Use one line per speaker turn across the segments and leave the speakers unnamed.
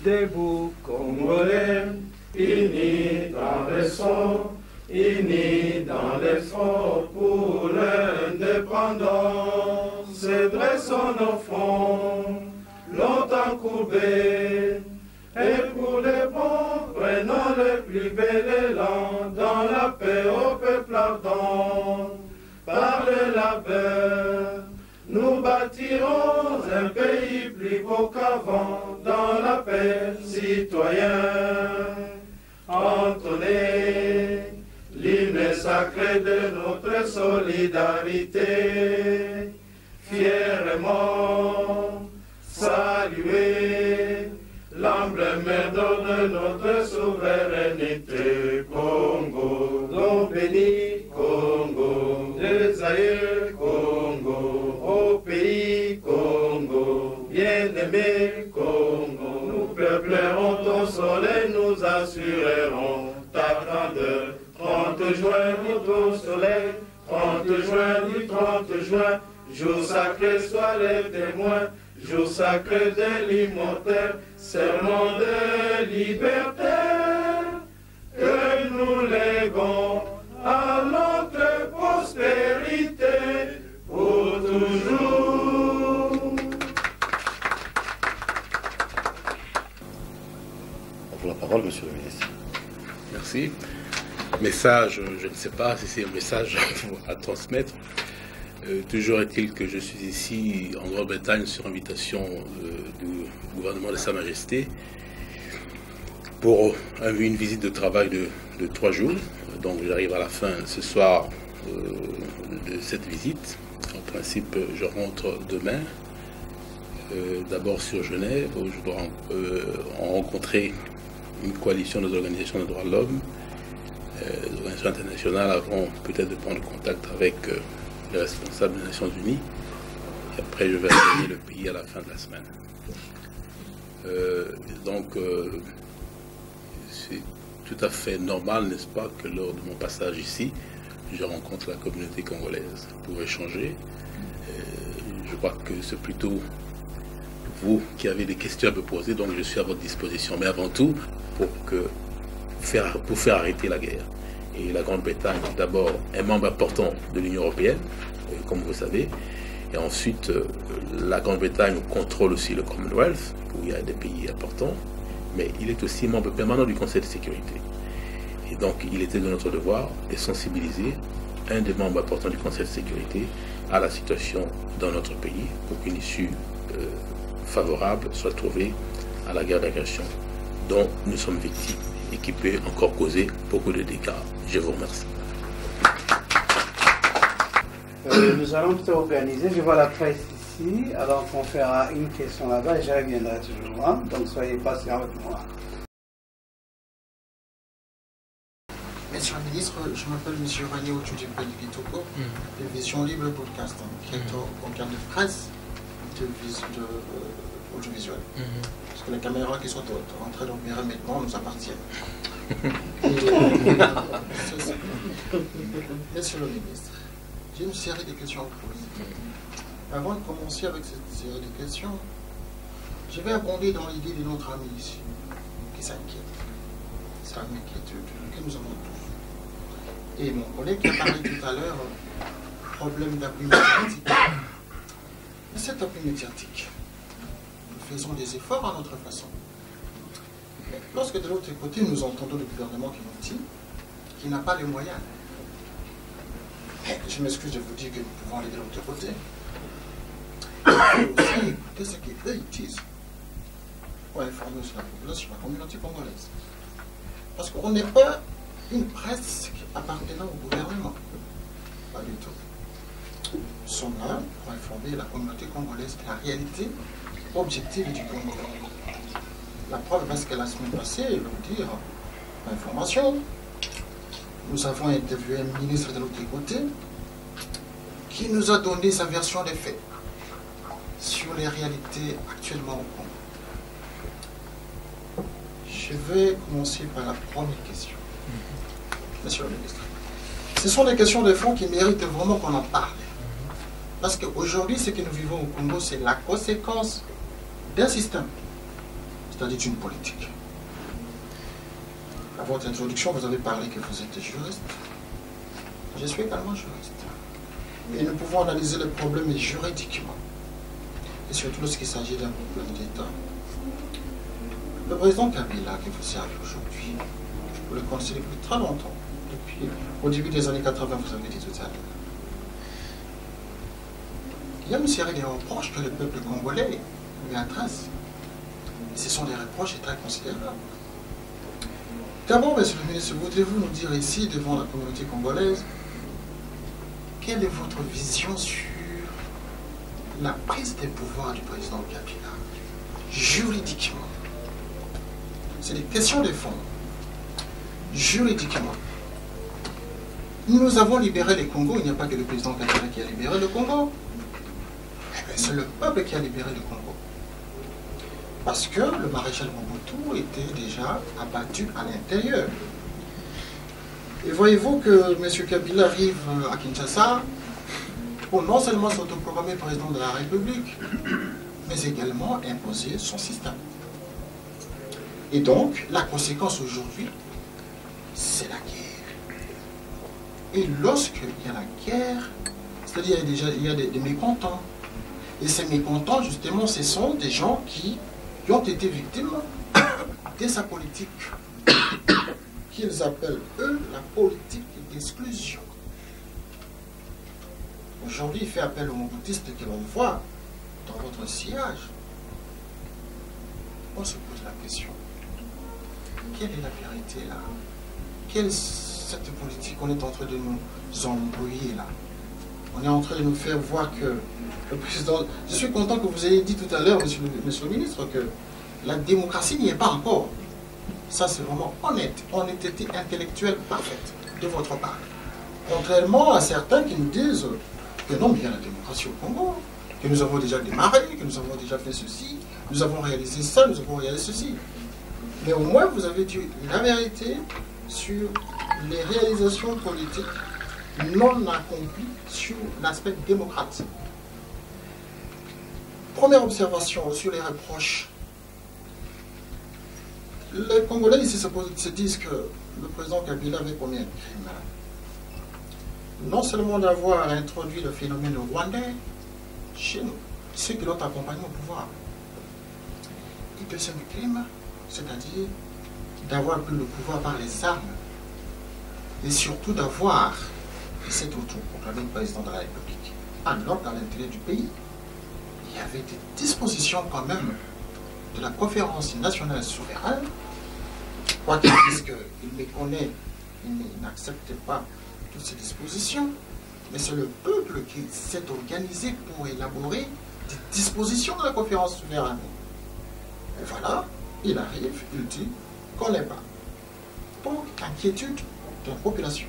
Debout Congolais, unis dans le son, unis dans l'effort pour l'indépendance, dressons nos fronts, longtemps courbés, et pour les bons, prenons le plus bel élan, dans la paix au peuple ardent, par le labeur, nous bâtirons un pays plus beau qu'avant, dans la paix, citoyens. Entonnez l'hymne sacré de notre solidarité, fièrement saluer l'emblème d'or de notre souveraineté. Congo, don béni, Congo, des aïeux, Congo, au pays Congo, bien-aimé Congo, nous peuplerons ton soleil, nous assurerons ta grandeur. 30 juin pour ton soleil, 30 juin du 30 juin, jour sacré soit les témoins, jour sacré de l'immortel, serment de liberté, que nous léguons à notre postérité pour toujours.
Pour la parole, monsieur le ministre.
Merci. Message, je ne sais pas si c'est un message à transmettre. Toujours est-il que je suis ici en Grande-Bretagne sur invitation du gouvernement de Sa Majesté pour une visite de travail de 3 jours. Donc j'arrive à la fin ce soir de cette visite. En principe, je rentre demain, d'abord sur Genève, où je dois rencontrer une coalition des organisations des droits de l'homme, des organisations internationales, avant peut-être de prendre contact avec les responsables des Nations Unies. Et après, je vais regagner le pays à la fin de la semaine. C'est tout à fait normal, n'est-ce pas, que lors de mon passage ici, je rencontre la communauté congolaise pour échanger. Je crois que c'est plutôt vous qui avez des questions à me poser, donc je suis à votre disposition. Mais avant tout, pour faire arrêter la guerre. Et la Grande-Bretagne, d'abord, est membre important de l'Union européenne, comme vous savez. Et ensuite, la Grande-Bretagne contrôle aussi le Commonwealth, où il y a des pays importants. Mais il est aussi membre permanent du Conseil de sécurité. Et donc, il était de notre devoir de sensibiliser un des membres importants du Conseil de sécurité à la situation dans notre pays pour qu'une issue favorable soit trouvée à la guerre d'agression dont nous sommes victimes et qui peut encore causer beaucoup de dégâts. Je vous remercie.
Nous allons tout organiser. Je vois la presse ici, alors on fera une question là-bas et je reviendrai toujours là. Donc soyez patients avec moi.
Monsieur le ministre, je m'appelle M. Rani Oudjoudjibeli Kitoko, de Vision Libre Podcast, qui est au organe de presse de audiovisuel. Parce que les caméras qui sont en train d'opérer maintenant nous appartiennent. Monsieur le ministre, j'ai une série de questions à vous poser. Avant de commencer avec cette série de questions, je vais abonder dans l'idée de notre ami ici, qui s'inquiète. C'est une inquiétude que nous avons tous. Et mon collègue qui a parlé tout à l'heure, problème d'appui médiatique. Mais cet appui médiatique, nous faisons des efforts à notre façon. Mais lorsque de l'autre côté, nous entendons le gouvernement qui nous dit qu'il n'a pas les moyens. Je m'excuse de vous dire que nous pouvons aller de l'autre côté. Et aussi écouter ce qu'eux ils disent pour informer sur la population, la communauté congolaise. Parce qu'on n'est pas une presse appartenant au gouvernement. Pas du tout. Nous sommes là pour informer la communauté congolaise de la réalité objective du Congo. La preuve, parce que la semaine passée, je vais vous dire, l'information, nous avons interviewé un ministre de l'autre côté qui nous a donné sa version des faits sur les réalités actuellement au Congo. Je vais commencer par la première question. Monsieur le ministre, ce sont des questions de fond qui méritent vraiment qu'on en parle. Parce qu'aujourd'hui, ce que nous vivons au Congo, c'est la conséquence d'un système, c'est-à-dire d'une politique. À votre introduction, vous avez parlé que vous êtes juriste. Je suis également juriste. Et nous pouvons analyser le problème juridiquement. Et surtout lorsqu'il s'agit d'un problème d'État. Le président Kabila, que vous servez aujourd'hui, vous le connaissez depuis très longtemps. Depuis au début des années 80, vous avez dit tout à l'heure. Il y a une série de reproches que le peuple congolais lui adresse. Et ce sont des reproches très considérables. D'abord, monsieur le ministre, voudriez-vous nous dire ici, devant la communauté congolaise, quelle est votre vision sur la prise des pouvoirs du président Kabila, juridiquement? C'est des questions de fond. Juridiquement, nous avons libéré le Congo, il n'y a pas que le président Kabila qui a libéré le Congo. C'est le peuple qui a libéré le Congo. Parce que le maréchal Mobutu était déjà abattu à l'intérieur. Et voyez-vous que M. Kabila arrive à Kinshasa pour non seulement s'autoproclamer président de la République, mais également imposer son système. Et donc, la conséquence aujourd'hui, c'est la guerre. Et lorsqu'il y a la guerre, c'est-à-dire il y a des mécontents. Et ces mécontents, justement, ce sont des gens qui ont été victimes de sa politique, qu'ils appellent, eux, la politique d'exclusion. Aujourd'hui, il fait appel aux moboutistes que l'on voit dans votre sillage. On se pose la question, quelle est la vérité là? Quelle est cette politique qu'on est en train de nous embrouiller là? On est en train de nous faire voir que le président... Je suis content que vous ayez dit tout à l'heure, monsieur le ministre, que la démocratie n'y est pas encore. Ça, c'est vraiment honnête. Honnêteté intellectuelle parfaite de votre part. Contrairement à certains qui nous disent que non, mais il y a la démocratie au Congo, que nous avons déjà démarré, que nous avons déjà fait ceci, nous avons réalisé ça, nous avons réalisé ceci. Mais au moins, vous avez dit la vérité sur les réalisations politiques non accomplies sur l'aspect démocratique. Première observation sur les reproches. Les Congolais ici se disent que le président Kabila avait commis un crime. Non seulement d'avoir introduit le phénomène rwandais chez nous, ceux qui l'ont accompagné au pouvoir. Et deuxième crime, c'est-à-dire d'avoir pris le pouvoir par les armes et surtout d'avoir cet autoproclamé président de la République. Alors, dans l'intérêt du pays, il y avait des dispositions quand même de la conférence nationale souveraine, quoi qu'il dise qu'il méconnaît, il n'accepte pas toutes ces dispositions, mais c'est le peuple qui s'est organisé pour élaborer des dispositions de la conférence souveraine. Et voilà, il arrive, il dit qu'on n'est pas. Donc, inquiétude de la population.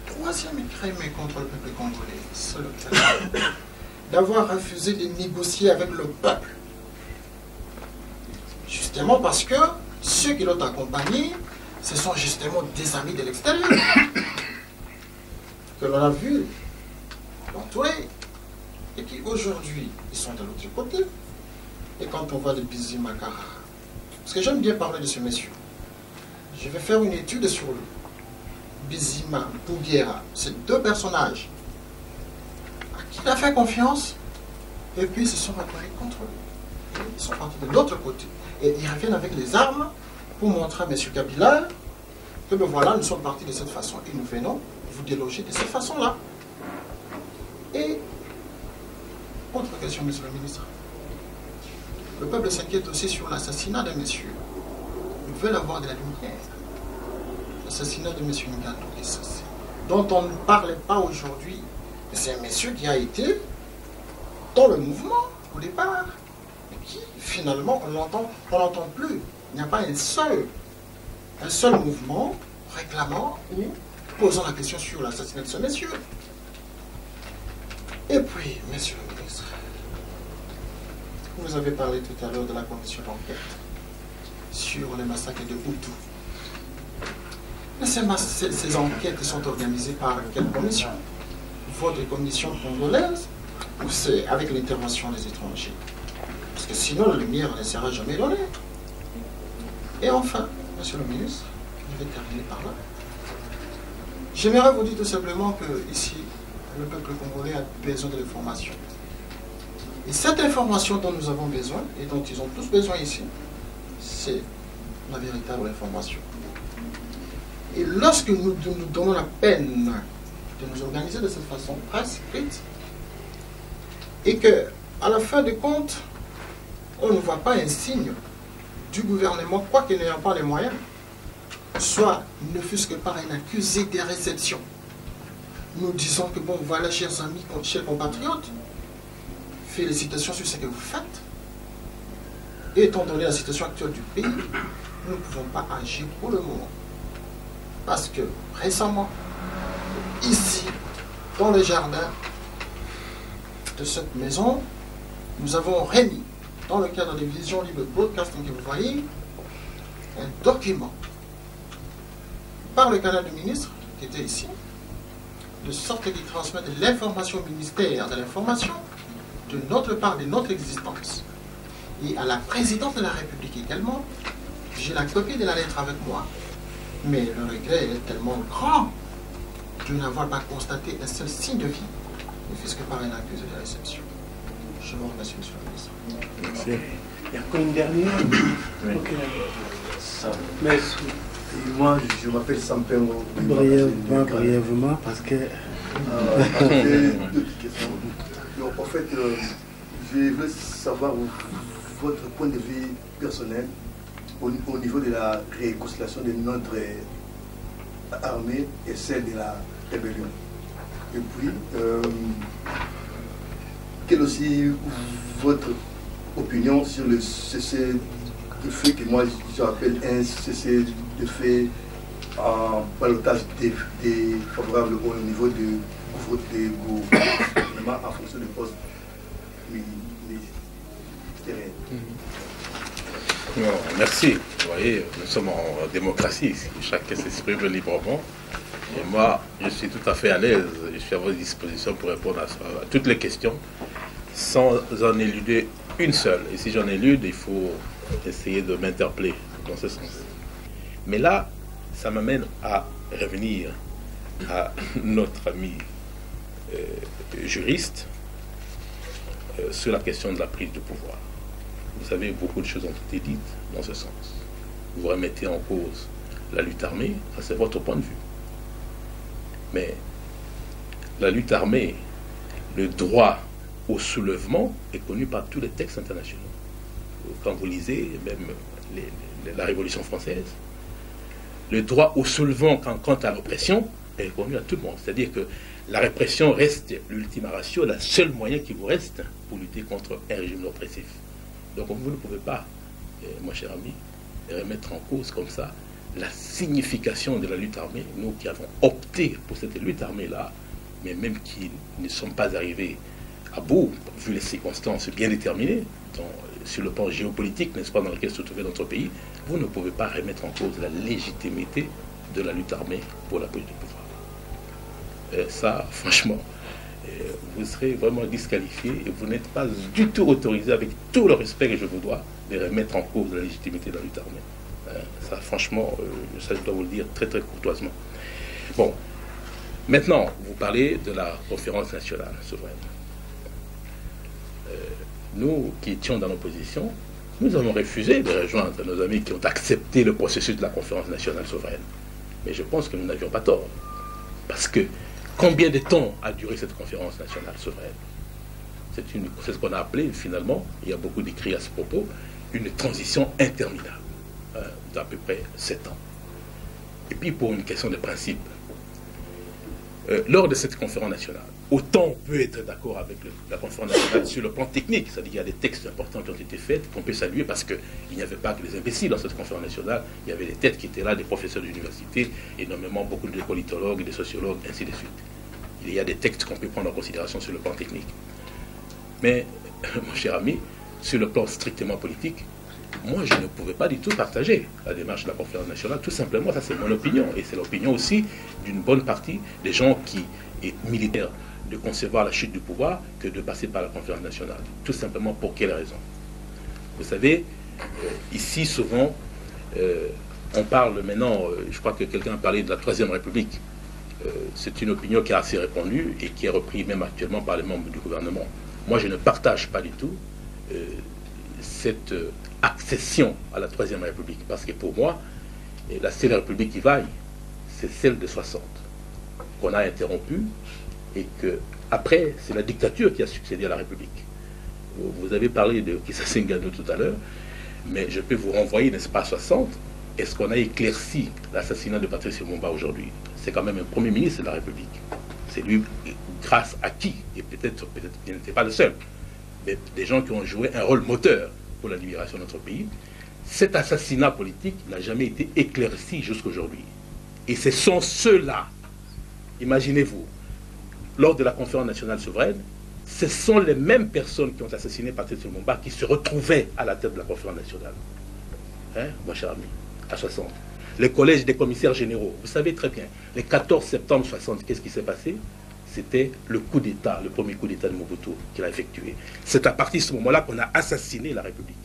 Troisième crime contre le peuple congolais, c'est le fait d'avoir refusé de négocier avec le peuple. Justement parce que ceux qui l'ont accompagné, ce sont justement des amis de l'extérieur que l'on a vu l'entourer et qui aujourd'hui, ils sont de l'autre côté. Et quand on voit les Bizi Makara, parce que j'aime bien parler de ce monsieur, je vais faire une étude sur lui. Bizima, Bouguera, ces deux personnages à qui il a fait confiance et puis ils se sont retournés contre lui. Ils sont partis de l'autre côté et ils reviennent avec les armes pour montrer à M. Kabila que ben voilà, nous sommes partis de cette façon et nous venons vous déloger de cette façon-là. Et autre question, monsieur le ministre. Le peuple s'inquiète aussi sur l'assassinat de monsieur. Ils veulent avoir de la lumière. L'assassinat de M. Ngandou Lissassé, dont on ne parle pas aujourd'hui. C'est un monsieur qui a été dans le mouvement au départ, et qui finalement on n'entend plus. Il n'y a pas un seul mouvement réclamant ou posant la question sur l'assassinat de ce monsieur. Et puis, monsieur le ministre, vous avez parlé tout à l'heure de la commission d'enquête sur les massacres de Hutu. Mais ces enquêtes sont organisées par quelle commission? votre condition congolaise ou c'est avec l'intervention des étrangers? Parce que sinon, la lumière ne sera jamais donnée. Et enfin, monsieur le ministre, je vais terminer par là. J'aimerais vous dire tout simplement que ici, le peuple congolais a besoin de l'information. Et cette information dont nous avons besoin, et dont ils ont tous besoin ici, c'est la véritable information. Et lorsque nous nous donnons la peine de nous organiser de cette façon prescrite, et que, à la fin de compte, on ne voit pas un signe du gouvernement, quoique n'ayant pas les moyens, soit ne fût-ce que par un accusé des réceptions. Nous disons que bon, voilà, chers amis, chers compatriotes, félicitations sur ce que vous faites. Et étant donné la situation actuelle du pays, nous ne pouvons pas agir pour le moment. Parce que récemment, ici, dans le jardin de cette maison, nous avons remis, dans le cadre des Visions Libre Broadcasting que vous voyez, un document par le canal du ministre qui était ici, de sorte qu'il transmette l'information au ministère de l'information de notre part, de notre existence. Et à la présidente de la République également, j'ai la copie de la lettre avec moi, mais le regret est tellement grand de n'avoir pas constaté un seul signe de vie, ne fût-ce que par un accusé de réception. Je vous remercie, monsieur le ministre.
Merci.
Il y a encore une dernière?
Oui.
Ok.
Merci. Et moi, je m'appelle Sampengo.
Brièvement, parce que...
Deux petites questions. Donc, en fait, je veux savoir votre point de vue personnel au niveau de la réconciliation de notre armée et celle de la rébellion. Et puis, quelle aussi votre opinion sur le cessez de fait que moi j'appelle un cessez de fait en ballottage défavorable au niveau du gouvernement en fonction des postes ministériels.
Non, merci. Vous voyez, nous sommes en démocratie, chacun s'exprime librement. Et moi, je suis tout à fait à l'aise, je suis à votre disposition pour répondre à toutes les questions, sans en éluder une seule. Et si j'en élude, il faut essayer de m'interpeller dans ce sens. Mais là, ça m'amène à revenir à notre ami juriste sur la question de la prise de pouvoir. Vous savez, beaucoup de choses ont été dites dans ce sens. Vous remettez en cause la lutte armée, ça c'est votre point de vue. Mais la lutte armée, le droit au soulèvement est connu par tous les textes internationaux. Quand vous lisez même la Révolution française, le droit au soulèvement quant à l'oppression est connu à tout le monde. C'est-à-dire que la répression reste l'ultima ratio, le seul moyen qui vous reste pour lutter contre un régime oppressif. Donc vous ne pouvez pas, mon cher ami, remettre en cause comme ça la signification de la lutte armée. Nous qui avons opté pour cette lutte armée-là, mais même qui ne sommes pas arrivés à bout, vu les circonstances bien déterminées, sur le plan géopolitique, n'est-ce pas, dans lequel se trouvait notre pays, vous ne pouvez pas remettre en cause la légitimité de la lutte armée pour la prise du pouvoir. Ça, franchement, vous serez vraiment disqualifié et vous n'êtes pas du tout autorisé, avec tout le respect que je vous dois, de remettre en cause la légitimité de la lutte armée. Ça, franchement, ça, je dois vous le dire très, très courtoisement. Bon, maintenant, vous parlez de la conférence nationale souveraine. Nous qui étions dans l'opposition, nous avons refusé de rejoindre nos amis qui ont accepté le processus de la conférence nationale souveraine. Mais je pense que nous n'avions pas tort. Parce que combien de temps a duré cette conférence nationale souveraine? C'est ce qu'on a appelé finalement, il y a beaucoup d'écrits à ce propos, une transition interminable d'à peu près 7 ans. Et puis pour une question de principe, lors de cette conférence nationale, autant on peut être d'accord avec la conférence nationale sur le plan technique, c'est-à-dire qu'il y a des textes importants qui ont été faits, qu'on peut saluer parce qu'il n'y avait pas que des imbéciles dans cette conférence nationale, il y avait des têtes qui étaient là, des professeurs d'université, énormément beaucoup de politologues, des sociologues, ainsi de suite. Il y a des textes qu'on peut prendre en considération sur le plan technique. Mais, mon cher ami, sur le plan strictement politique, moi je ne pouvais pas du tout partager la démarche de la conférence nationale, tout simplement, ça c'est mon opinion, et c'est l'opinion aussi d'une bonne partie des gens qui, et militaires de concevoir la chute du pouvoir que de passer par la conférence nationale. Tout simplement pour quelle raison? Vous savez, ici souvent, on parle maintenant, je crois que quelqu'un a parlé de la Troisième République. C'est une opinion qui est assez répandue et qui est reprise même actuellement par les membres du gouvernement. Moi, je ne partage pas du tout cette accession à la Troisième République, parce que pour moi, la seule République qui vaille, c'est celle de 60, qu'on a interrompue, et que après, c'est la dictature qui a succédé à la République. Vous avez parlé de Kissa Senghane tout à l'heure, mais je peux vous renvoyer, n'est-ce pas, à 60. Est-ce qu'on a éclairci l'assassinat de Patrice Lumumba aujourd'hui? C'est quand même un Premier ministre de la République. C'est lui, grâce à qui, et peut-être il n'était pas le seul, mais des gens qui ont joué un rôle moteur pour la libération de notre pays. Cet assassinat politique n'a jamais été éclairci jusqu'aujourd'hui. Et ce sont ceux-là, imaginez-vous, lors de la conférence nationale souveraine, ce sont les mêmes personnes qui ont assassiné Patrice Lumumba qui se retrouvaient à la tête de la conférence nationale. Hein, mon cher ami, à 60. Le collège des commissaires généraux, vous savez très bien, le 14 septembre 60, qu'est-ce qui s'est passé? C'était le coup d'État, le premier coup d'État de Mobutu qu'il a effectué. C'est à partir de ce moment-là qu'on a assassiné la République.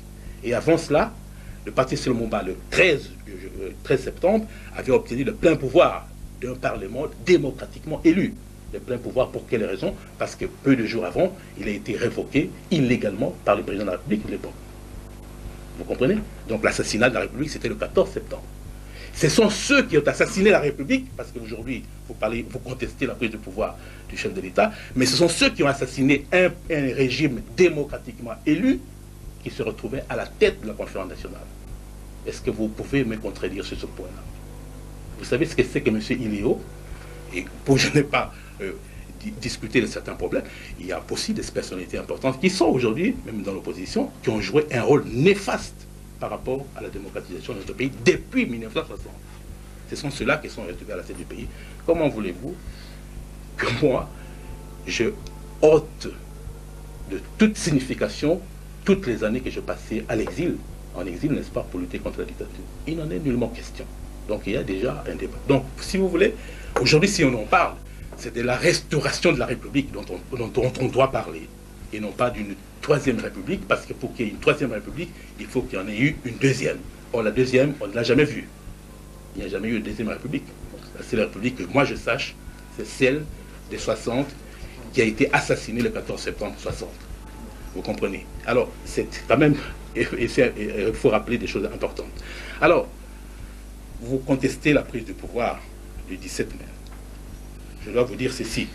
Et avant cela, le parti Lumumba, le 13 septembre, avait obtenu le plein pouvoir d'un parlement démocratiquement élu. Le plein pouvoir pour quelle raison? Parce que peu de jours avant, il a été révoqué illégalement par le président de la République de l'époque. Vous comprenez? Donc l'assassinat de la République, c'était le 14 septembre. Ce sont ceux qui ont assassiné la République, parce qu'aujourd'hui, vous contestez la prise de pouvoir du chef de l'État, mais ce sont ceux qui ont assassiné un régime démocratiquement élu qui se retrouvait à la tête de la conférence nationale. Est-ce que vous pouvez me contredire sur ce point-là? Vous savez ce que c'est que M. Iléo? Et pour je n'ai pas discuter de certains problèmes, il y a aussi des personnalités importantes qui sont aujourd'hui, même dans l'opposition, qui ont joué un rôle néfaste par rapport à la démocratisation de notre pays depuis 1960. Ce sont ceux-là qui sont retrouvés à la tête du pays. Comment voulez-vous que moi, je ôte de toute signification toutes les années que je passais à l'exil, en exil, n'est-ce pas, pour lutter contre la dictature? Il n'en est nullement question. Donc il y a déjà un débat. Donc, si vous voulez, aujourd'hui, si on en parle, c'est de la restauration de la République dont on doit parler, et non pas d'une troisième République, parce que pour qu'il y ait une troisième République, il faut qu'il y en ait eu une deuxième. Or, la deuxième, on ne l'a jamais vue. Il n'y a jamais eu une deuxième République. La seule République que moi je sache, c'est celle des 60 qui a été assassinée le 14 septembre 60. Vous comprenez? Alors, c'est quand même, il faut rappeler des choses importantes. Alors, vous contestez la prise de pouvoir du 17 mai. Je dois vous dire ceci.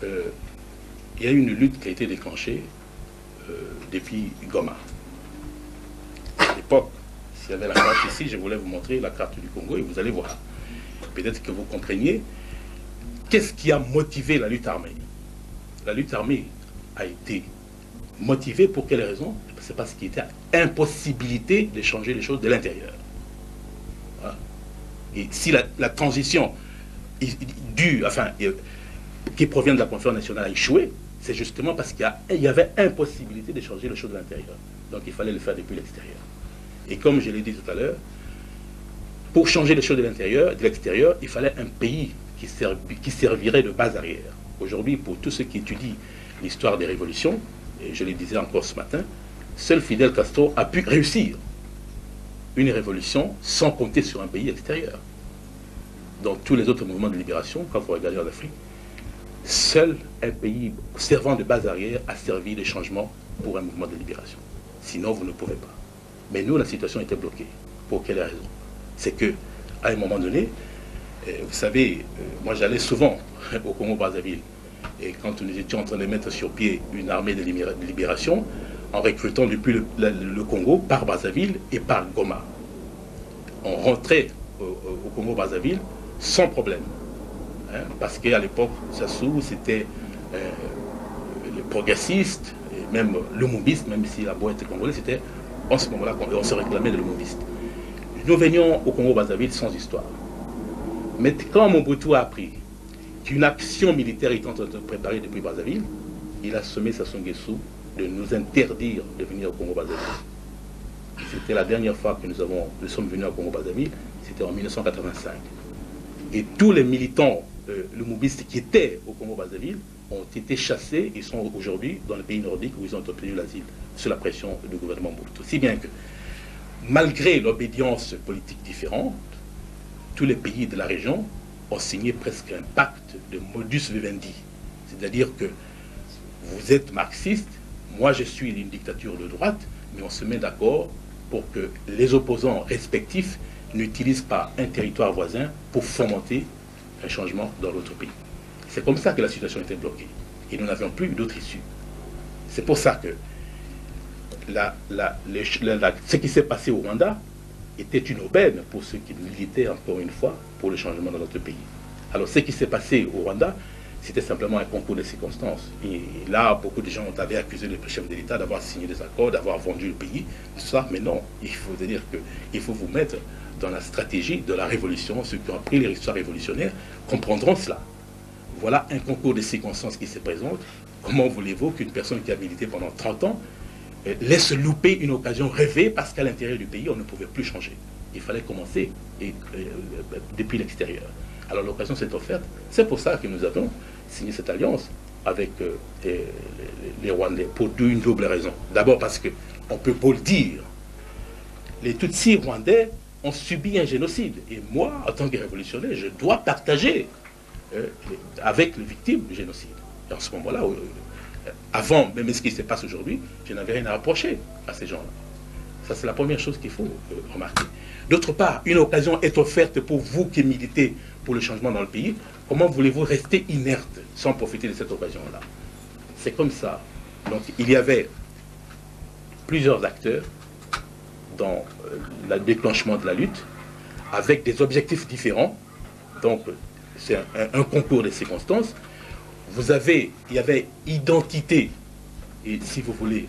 Il y a eu une lutte qui a été déclenchée depuis Goma. À l'époque, s'il y avait la carte ici, je voulais vous montrer la carte du Congo et vous allez voir. Peut-être que vous compreniez qu'est-ce qui a motivé la lutte armée. La lutte armée a été motivée pour quelle raison? C'est parce qu'il était impossibilité de changer les choses de l'intérieur. Voilà. Et si la transition qui provient de la conférence nationale a échoué, c'est justement parce qu'il y avait impossibilité de changer les choses de l'intérieur. Donc il fallait le faire depuis l'extérieur. Et comme je l'ai dit tout à l'heure, pour changer les choses de l'intérieur, de l'extérieur, il fallait un pays qui servirait de base arrière. Aujourd'hui, pour tous ceux qui étudient l'histoire des révolutions, et je le disais encore ce matin, seul Fidel Castro a pu réussir une révolution sans compter sur un pays extérieur. Dans tous les autres mouvements de libération, quand vous regardez en Afrique, seul un pays servant de base arrière a servi de changement pour un mouvement de libération. Sinon, vous ne pouvez pas. Mais nous, la situation était bloquée. Pour quelle raison? C'est que, à un moment donné, vous savez, moi j'allais souvent au Congo-Brazzaville. Et quand nous étions en train de mettre sur pied une armée de libération, en recrutant depuis le Congo par Brazzaville et par Goma. On rentrait au Congo-Brazzaville sans problème. Hein, parce qu'à l'époque, Sassou, c'était les progressistes, et même le moubiste, même si la boîte était congolaise, c'était en ce moment-là qu'on se réclamait de le moubiste. Nous venions au Congo-Brazzaville sans histoire. Mais quand Mobutu a appris qu'une action militaire était en train de préparer depuis Brazzaville, il a sommé Sassou Nguesso de nous interdire de venir au Congo-Brazzaville. C'était la dernière fois que nous sommes venus au Congo-Brazzaville, c'était en 1985. Et tous les militants lumumbistes qui étaient au Congo-Brazzaville ont été chassés et sont aujourd'hui dans les pays nordiques où ils ont obtenu l'asile sous la pression du gouvernement Mobutu. Si bien que, malgré l'obédience politique différente, tous les pays de la région ont signé presque un pacte de modus vivendi. C'est-à-dire que vous êtes marxiste, moi je suis une dictature de droite, mais on se met d'accord pour que les opposants respectifs n'utilisent pas un territoire voisin pour fomenter un changement dans l'autre pays. C'est comme ça que la situation était bloquée. Et nous n'avions plus d'autre issue. C'est pour ça que ce qui s'est passé au Rwanda était une aubaine pour ceux qui militaient, encore une fois, pour le changement dans notre pays. Alors ce qui s'est passé au Rwanda, c'était simplement un concours de circonstances. Et là, beaucoup de gens avaient accusé le chef de l'État d'avoir signé des accords, d'avoir vendu le pays, tout ça. Mais non, il faut dire qu'il faut vous mettre dans la stratégie de la révolution. Ceux qui ont appris les histoires révolutionnaires comprendront cela. Voilà un concours de circonstances qui se présente. Comment voulez-vous qu'une personne qui a milité pendant 30 ans laisse louper une occasion rêvée parce qu'à l'intérieur du pays, on ne pouvait plus changer. Il fallait commencer depuis l'extérieur. Alors l'occasion s'est offerte. C'est pour ça que nous avons signé cette alliance avec les Rwandais, pour une double raison. D'abord parce qu'on peut pas le dire, les Tutsis rwandais ont subi un génocide. Et moi, en tant que révolutionnaire, je dois partager avec les victimes du génocide. Et en ce moment-là, avant même ce qui se passe aujourd'hui, je n'avais rien à reprocher à ces gens-là. Ça, c'est la première chose qu'il faut remarquer. D'autre part, une occasion est offerte pour vous qui militez pour le changement dans le pays. Comment voulez-vous rester inerte sans profiter de cette occasion-là? C'est comme ça. Donc, il y avait plusieurs acteurs dans le déclenchement de la lutte, avec des objectifs différents. Donc, c'est un concours de circonstances. Il y avait identité, et si vous voulez,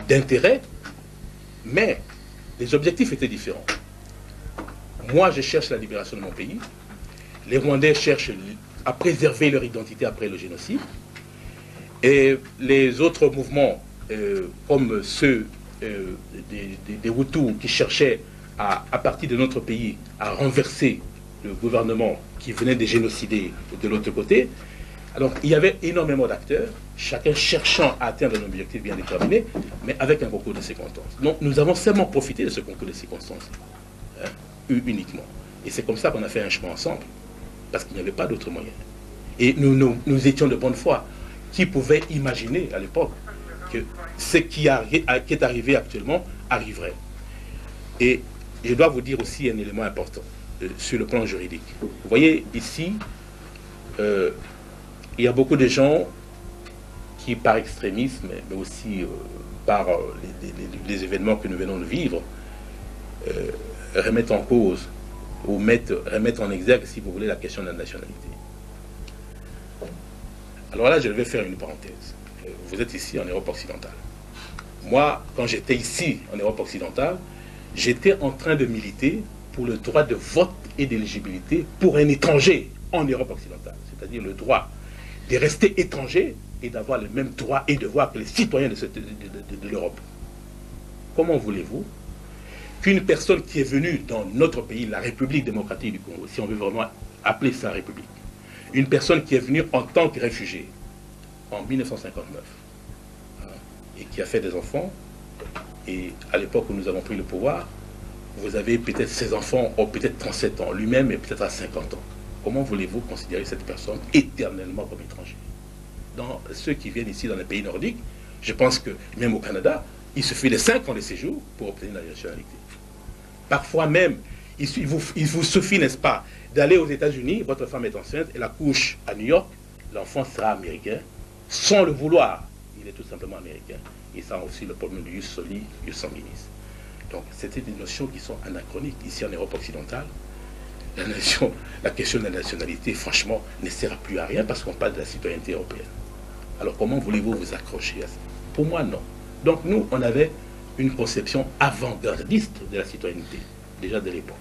d'intérêt, mais les objectifs étaient différents. Moi, je cherche la libération de mon pays. Les Rwandais cherchent à préserver leur identité après le génocide. Et les autres mouvements, comme ceux des Hutus qui cherchaient à partir de notre pays à renverser le gouvernement qui venait de génocider de l'autre côté. Alors il y avait énormément d'acteurs, chacun cherchant à atteindre un objectif bien déterminé, mais avec un concours de circonstances. Donc nous avons seulement profité de ce concours de circonstances, uniquement. Et c'est comme ça qu'on a fait un chemin ensemble, parce qu'il n'y avait pas d'autre moyen. Et nous étions de bonne foi. Qui pouvait imaginer à l'époque que ce qui est arrivé actuellement arriverait? Et je dois vous dire aussi un élément important sur le plan juridique. Vous voyez, ici, il y a beaucoup de gens qui, par extrémisme, mais aussi par les événements que nous venons de vivre, remettent en cause ou remettent en exergue, si vous voulez, la question de la nationalité. Alors là, je vais faire une parenthèse. Vous êtes ici en Europe occidentale. Moi, quand j'étais ici en Europe occidentale, j'étais en train de militer pour le droit de vote et d'éligibilité pour un étranger en Europe occidentale. C'est-à-dire le droit de rester étranger et d'avoir les mêmes droits et devoirs que les citoyens de l'Europe. Comment voulez-vous qu'une personne qui est venue dans notre pays, la République démocratique du Congo, si on veut vraiment appeler ça République, une personne qui est venue en tant que réfugié en 1959 et qui a fait des enfants, et à l'époque où nous avons pris le pouvoir, vous avez peut-être ces enfants ont peut-être 37 ans, lui-même est peut-être à 50 ans. Comment voulez-vous considérer cette personne éternellement comme étranger? Dans ceux qui viennent ici dans les pays nordiques, je pense que même au Canada, il suffit de 5 ans de séjour pour obtenir la nationalité. Parfois même, il vous suffit, n'est-ce pas, d'aller aux États-Unis, votre femme est enceinte, elle accouche à New York, l'enfant sera américain, sans le vouloir. Il est tout simplement américain. Et ça a aussi le problème du jus soli, jus sanguinis. Donc, c'était des notions qui sont anachroniques. Ici, en Europe occidentale, la question de la nationalité, franchement, ne sert plus à rien parce qu'on parle de la citoyenneté européenne. Alors, comment voulez-vous vous accrocher à ça? Pour moi, non. Donc, nous, on avait une conception avant-gardiste de la citoyenneté, déjà de l'époque.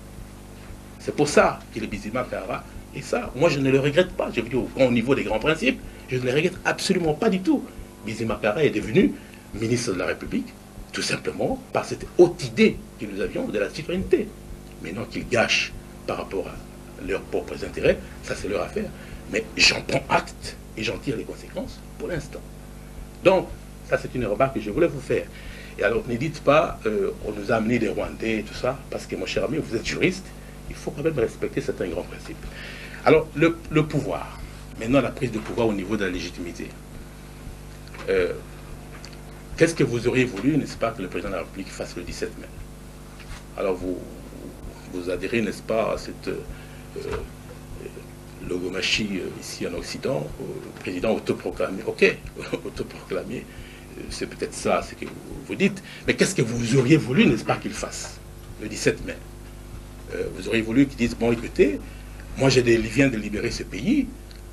C'est pour ça qu'il est Bizima Kara. Et ça, moi, je ne le regrette pas. Je veux dire, au niveau des grands principes, je ne le regrette absolument pas du tout. Bizima Kara est devenu ministre de la République, tout simplement par cette haute idée que nous avions de la citoyenneté. Maintenant qu'ils gâchent par rapport à leurs propres intérêts, ça c'est leur affaire. Mais j'en prends acte et j'en tire les conséquences pour l'instant. Donc, ça c'est une remarque que je voulais vous faire. Et alors, ne dites pas, on nous a amené des Rwandais et tout ça, parce que mon cher ami, vous êtes juriste, il faut quand même respecter certains grands principes. Alors, le pouvoir, maintenant la prise de pouvoir au niveau de la légitimité. Qu'est-ce que vous auriez voulu, n'est-ce pas, que le président de la République fasse le 17 mai? Alors, vous adhérez, n'est-ce pas, à cette logomachie ici en Occident, le président autoproclamé. Ok, autoproclamé, c'est peut-être ça, ce que vous dites. Mais qu'est-ce que vous auriez voulu, n'est-ce pas, qu'il fasse le 17 mai? Vous auriez voulu qu'il dise, bon, écoutez, moi je viens de libérer ce pays,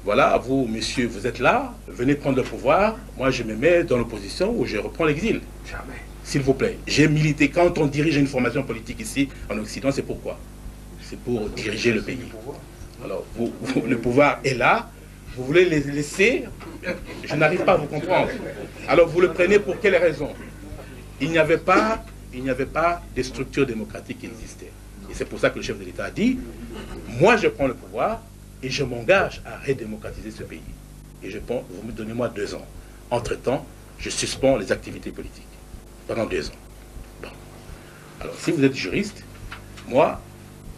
voilà, vous, monsieur, vous êtes là, venez prendre le pouvoir, moi je me mets dans l'opposition ou je reprends l'exil. Jamais. S'il vous plaît, j'ai milité. Quand on dirige une formation politique ici en Occident, c'est pourquoi? C'est pour diriger le pays. Alors, le pouvoir est là, vous voulez les laisser, je n'arrive pas à vous comprendre. Alors, vous le prenez pour quelle raison? Il n'y avait pas de structure démocratique qui existait. Et c'est pour ça que le chef de l'État a dit, moi je prends le pouvoir et je m'engage à redémocratiser ce pays. Et je pense, vous me donnez-moi 2 ans. Entre-temps, je suspends les activités politiques. Pendant 2 ans. Bon. Alors, si vous êtes juriste, moi,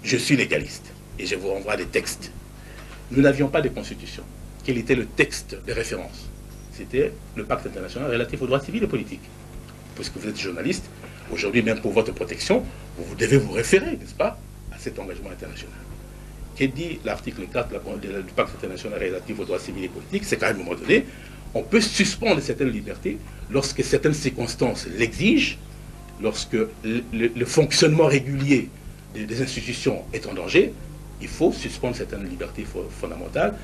je suis légaliste. Et je vous renvoie des textes. Nous n'avions pas de constitution. Quel était le texte de référence? C'était le pacte international relatif aux droits civils et politiques. Puisque vous êtes journaliste, aujourd'hui, même pour votre protection, vous devez vous référer, n'est-ce pas, à cet engagement international. Qu'est dit l'article 4 du pacte international relatif aux droits civils et politiques? C'est qu'à un moment donné, on peut suspendre certaines libertés lorsque certaines circonstances l'exigent, lorsque le fonctionnement régulier des institutions est en danger. Il faut suspendre certaines libertés fondamentales,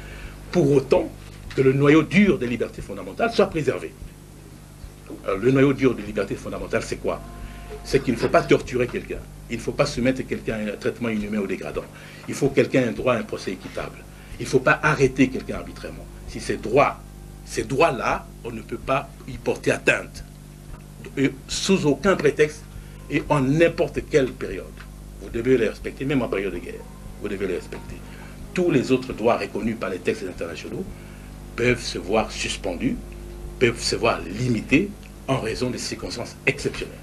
pour autant que le noyau dur des libertés fondamentales soit préservé. Alors, le noyau dur des libertés fondamentales, c'est quoi? C'est qu'il ne faut pas torturer quelqu'un. Il ne faut pas soumettre quelqu'un à un traitement inhumain ou dégradant. Il faut que quelqu'un ait un droit à un procès équitable. Il ne faut pas arrêter quelqu'un arbitrairement. Si ces droits-là, on ne peut pas y porter atteinte. Et sous aucun prétexte et en n'importe quelle période. Vous devez les respecter, même en période de guerre. Vous devez les respecter. Tous les autres droits reconnus par les textes internationaux peuvent se voir suspendus, peuvent se voir limités en raison des circonstances exceptionnelles.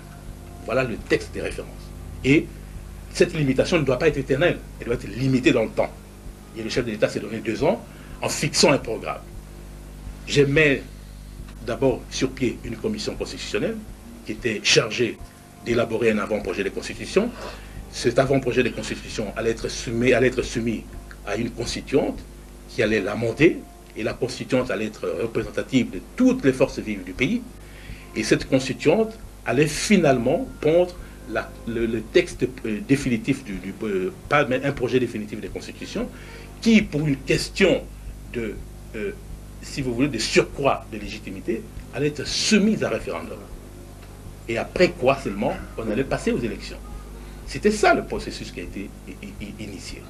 Voilà le texte des références. Et cette limitation ne doit pas être éternelle, elle doit être limitée dans le temps. Et le chef de l'État s'est donné 2 ans en fixant un programme. Je mets d'abord sur pied une commission constitutionnelle qui était chargée d'élaborer un avant-projet de constitution. Cet avant-projet de constitution allait être soumis à une constituante qui allait l'amender, et la constituante allait être représentative de toutes les forces vives du pays. Et cette constituante allait finalement pondre le texte définitif pas un projet définitif de constitution, qui, pour une question de, si vous voulez, de surcroît de légitimité, allait être soumise à référendum. Et après quoi seulement, on allait passer aux élections. C'était ça le processus qui a été initié.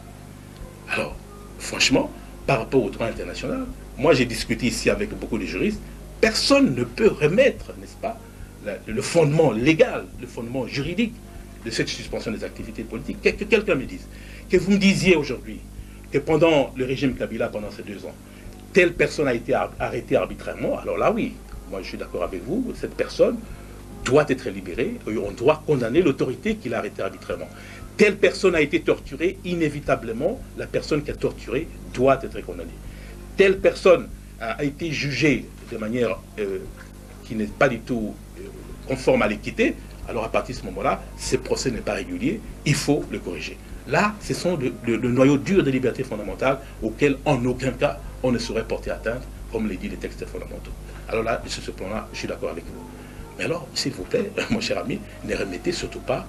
Alors, franchement, par rapport au droit international, moi j'ai discuté ici avec beaucoup de juristes, personne ne peut remettre, n'est-ce pas, le fondement légal, le fondement juridique de cette suspension des activités politiques. Que quelqu'un me dise, que vous me disiez aujourd'hui que pendant le régime Kabila, pendant ces 2 ans, telle personne a été arrêtée arbitrairement, alors là oui, moi je suis d'accord avec vous, cette personne doit être libérée, et on doit condamner l'autorité qui l'a arrêtée arbitrairement. Telle personne a été torturée, inévitablement, la personne qui a torturé doit être condamnée. Telle personne a été jugée de manière qui n'est pas du tout conforme à l'équité, alors à partir de ce moment-là, ce procès n'est pas régulier, il faut le corriger. Là, ce sont le noyau dur des libertés fondamentales auxquelles, en aucun cas, on ne saurait porter atteinte, comme le dit les textes fondamentaux. Alors là, sur ce point-là, je suis d'accord avec vous. Mais alors, s'il vous plaît, mon cher ami, ne remettez surtout pas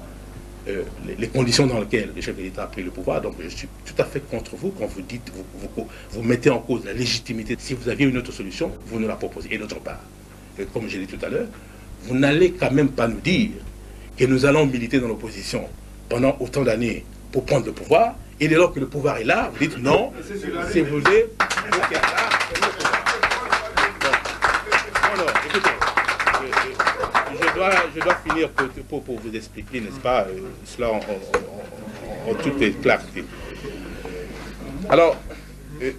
les conditions dans lesquelles le chef de l'État a pris le pouvoir. Donc je suis tout à fait contre vous quand vous dites, vous mettez en cause la légitimité. Si vous aviez une autre solution, vous nous la proposez. Et d'autre part, comme je l'ai dit tout à l'heure, vous n'allez quand même pas nous dire que nous allons militer dans l'opposition pendant autant d'années pour prendre le pouvoir, et dès lors que le pouvoir est là, vous dites non, c'est vous voulez, alors, écoutez, je dois finir pour vous expliquer, n'est-ce pas, cela en toute clarté. Alors,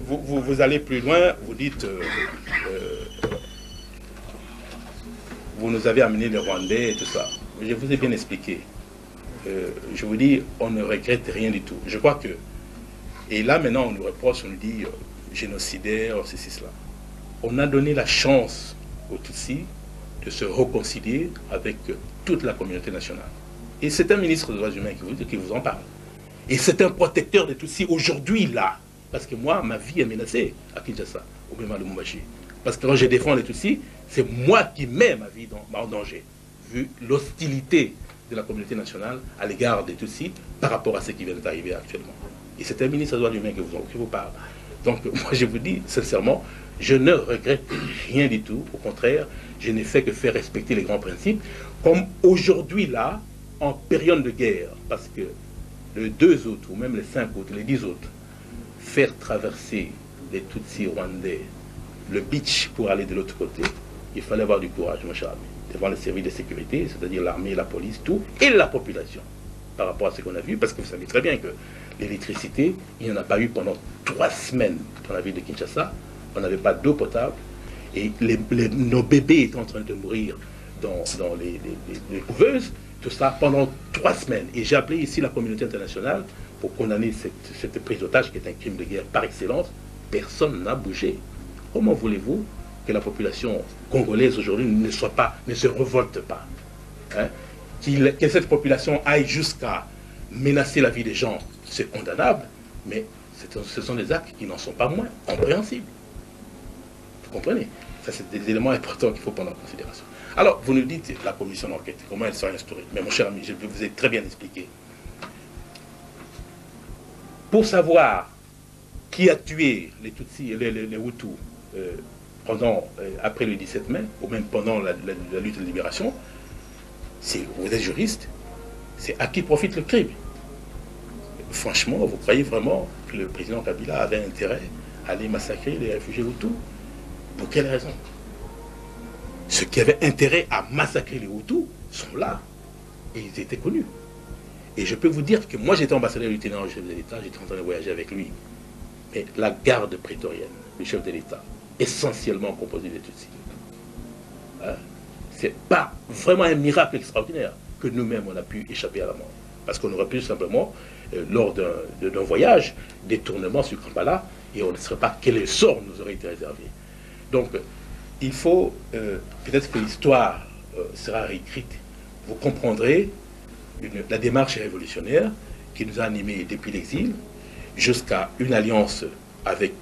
vous allez plus loin, vous dites, vous nous avez amené les Rwandais et tout ça. Je vous ai bien expliqué. Je vous dis, on ne regrette rien du tout. Je crois que, et là maintenant on nous reproche, on nous dit génocidaire, ceci, cela. On a donné la chance aux Tutsis de se réconcilier avec toute la communauté nationale. Et c'est un ministre des droits humains qui vous en parle. Et c'est un protecteur des Tutsis aujourd'hui là. Parce que moi, ma vie est menacée à Kinshasa, au même à Lubumbashi. Parce que quand je défends les Tutsis, c'est moi qui mets ma vie en danger, vu l'hostilité de la communauté nationale à l'égard des Tutsis par rapport à ce qui vient d'arriver actuellement. Et c'est un ministre des droits humains qui vous parle. Donc moi je vous dis sincèrement, je ne regrette rien du tout. Au contraire, je n'ai fait que faire respecter les grands principes. Comme aujourd'hui là, en période de guerre, parce que le 2 août, ou même le 5 août, le 10 août, faire traverser les Tutsis rwandais le beach pour aller de l'autre côté, il fallait avoir du courage, mon cher ami, devant les services de sécurité, c'est-à-dire l'armée, la police, tout, et la population, par rapport à ce qu'on a vu, parce que vous savez très bien que l'électricité, il n'y en a pas eu pendant 3 semaines dans la ville de Kinshasa, on n'avait pas d'eau potable, et nos bébés étaient en train de mourir dans les couveuses, tout ça pendant 3 semaines. Et j'ai appelé ici la communauté internationale pour condamner cette prise d'otage qui est un crime de guerre par excellence. Personne n'a bougé. Comment voulez-vous que la population congolaise aujourd'hui ne se révolte pas, hein? Que cette population aille jusqu'à menacer la vie des gens, c'est condamnable, mais ce sont des actes qui n'en sont pas moins compréhensibles. Vous comprenez? Ça, c'est des éléments importants qu'il faut prendre en considération. Alors, vous nous dites la commission d'enquête, comment elle sera instaurée. Mais mon cher ami, je vous ai très bien expliqué. Pour savoir qui a tué les Tutsis et les Hutus après le 17 mai, ou même pendant la lutte de libération, vous êtes juriste, c'est à qui profite le crime. Franchement, vous croyez vraiment que le président Kabila avait intérêt à aller massacrer les réfugiés Hutus? Pour quelle raison? Ceux qui avaient intérêt à massacrer les Hutus sont là, et ils étaient connus. Et je peux vous dire que moi j'étais ambassadeur du lieutenant chef de l'État, j'étais en train de voyager avec lui. Mais la garde prétorienne, le chef de l'État, essentiellement composé de Tutsis. Hein? C'est pas vraiment un miracle extraordinaire que nous-mêmes on a pu échapper à la mort. Parce qu'on aurait pu simplement, lors d'un voyage, détournement sur Kampala, et on ne serait pas quel sort nous aurait été réservé. Donc, il faut, peut-être que l'histoire sera réécrite. Vous comprendrez la démarche révolutionnaire qui nous a animés depuis l'exil jusqu'à une alliance avec,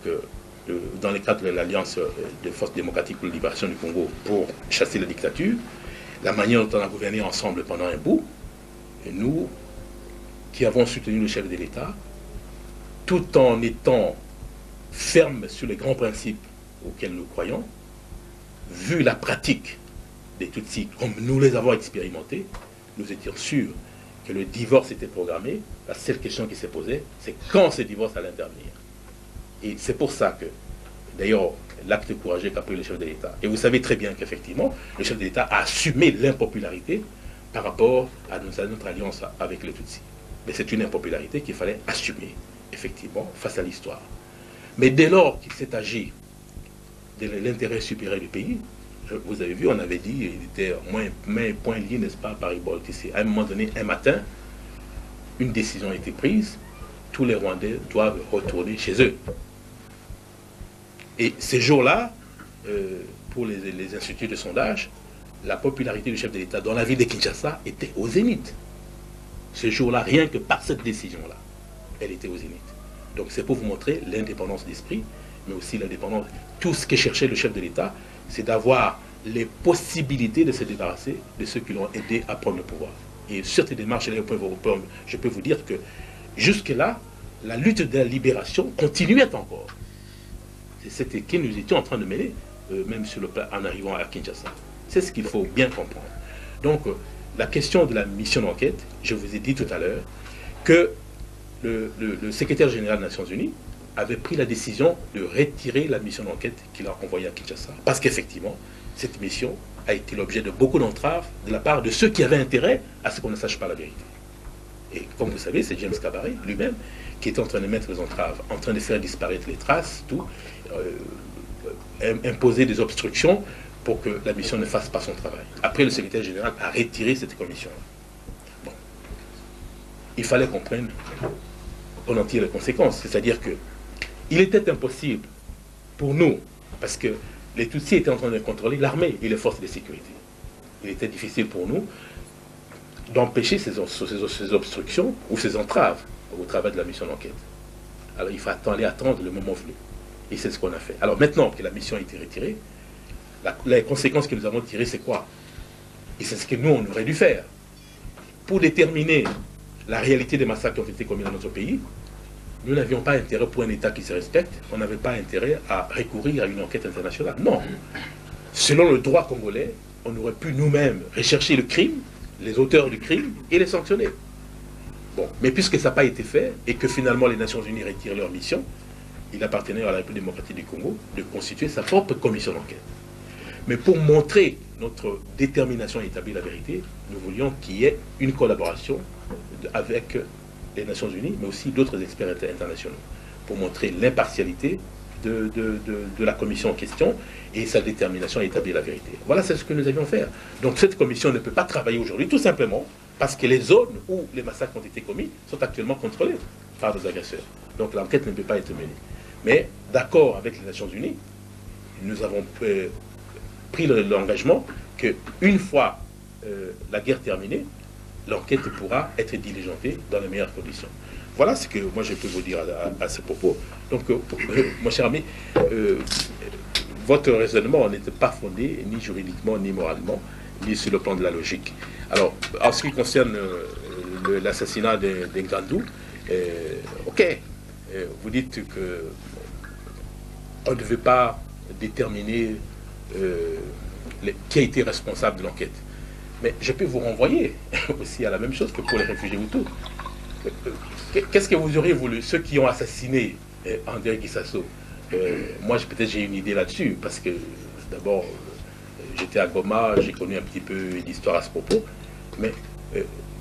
dans le cadre de l'alliance des forces démocratiques pour la libération du Congo pour chasser la dictature, la manière dont on a gouverné ensemble pendant un bout, et nous qui avons soutenu le chef de l'État, tout en étant fermes sur les grands principes auxquels nous croyons, vu la pratique des Tutsis comme nous les avons expérimentés, nous étions sûrs que le divorce était programmé. La seule question qui s'est posée, c'est quand ce divorce allait intervenir. Et c'est pour ça que, d'ailleurs, l'acte courageux qu'a pris le chef de l'État. Et vous savez très bien qu'effectivement, le chef de l'État a assumé l'impopularité par rapport à notre alliance avec les Tutsis. Mais c'est une impopularité qu'il fallait assumer, effectivement, face à l'histoire. Mais dès lors qu'il s'est agi de l'intérêt supérieur du pays, vous avez vu, on avait dit, il était point lié, n'est-ce pas, Paris-Bolt ici. À un moment donné, un matin, une décision a été prise, tous les Rwandais doivent retourner chez eux. Et ces jours-là, pour les instituts de sondage, la popularité du chef de l'État dans la ville de Kinshasa était au zénith. Ce jour-là, rien que par cette décision-là, elle était au zénith. Donc c'est pour vous montrer l'indépendance d'esprit, mais aussi l'indépendance. Tout ce que cherchait le chef de l'État, c'est d'avoir les possibilités de se débarrasser de ceux qui l'ont aidé à prendre le pouvoir. Et sur cette démarche, je peux vous dire que jusque-là, la lutte de la libération continuait encore. C'est ce que nous étions en train de mener, même sur le plan en arrivant à Kinshasa. C'est ce qu'il faut bien comprendre. Donc, la question de la mission d'enquête, je vous ai dit tout à l'heure que le secrétaire général des Nations Unies avait pris la décision de retirer la mission d'enquête qu'il a envoyée à Kinshasa. Parce qu'effectivement, cette mission a été l'objet de beaucoup d'entraves de la part de ceux qui avaient intérêt à ce qu'on ne sache pas la vérité. Et comme vous savez, c'est James Cabaret lui-même qui est en train de mettre les entraves, en train de faire disparaître les traces, tout, imposer des obstructions pour que la mission ne fasse pas son travail. Après, le secrétaire général a retiré cette commission-là. Bon. Il fallait qu'on prenne, qu'on en tire les conséquences. C'est-à-dire que il était impossible pour nous, parce que les Tutsis étaient en train de contrôler l'armée et les forces de sécurité. Il était difficile pour nous d'empêcher ces obstructions ou ces entraves au travail de la mission d'enquête. Alors il faut attendre le moment venu. Et c'est ce qu'on a fait. Alors maintenant que la mission a été retirée, les conséquences que nous avons tirées, c'est quoi? Et c'est ce que nous, on aurait dû faire. Pour déterminer la réalité des massacres qui ont été commis dans notre pays, nous n'avions pas intérêt, pour un État qui se respecte, on n'avait pas intérêt à recourir à une enquête internationale. Non. Selon le droit congolais, on aurait pu nous-mêmes rechercher le crime, les auteurs du crime, et les sanctionner. Bon, mais puisque ça n'a pas été fait, et que finalement les Nations Unies retirent leur mission, il appartenait à la République démocratique du Congo de constituer sa propre commission d'enquête. Mais pour montrer notre détermination à établir la vérité, nous voulions qu'il y ait une collaboration avec les Nations Unies, mais aussi d'autres experts internationaux, pour montrer l'impartialité de la commission en question et sa détermination à établir la vérité. Voilà, c'est ce que nous avions fait. Donc cette commission ne peut pas travailler aujourd'hui, tout simplement parce que les zones où les massacres ont été commis sont actuellement contrôlées par nos agresseurs. Donc l'enquête ne peut pas être menée. Mais d'accord avec les Nations Unies, nous avons pris l'engagement qu'une fois la guerre terminée, l'enquête pourra être diligentée dans les meilleures conditions. Voilà ce que moi je peux vous dire à ce propos. Donc, mon cher ami, votre raisonnement n'était pas fondé ni juridiquement, ni moralement, ni sur le plan de la logique. Alors, en ce qui concerne l'assassinat d'Ngandou, ok, vous dites que on ne devait pas déterminer qui a été responsable de l'enquête. Mais je peux vous renvoyer aussi à la même chose que pour les réfugiés Hutus. Qu'est-ce que vous auriez voulu, ceux qui ont assassiné André Guissasso? Moi, peut-être j'ai une idée là-dessus, parce que d'abord, j'étais à Goma, j'ai connu un petit peu l'histoire à ce propos, mais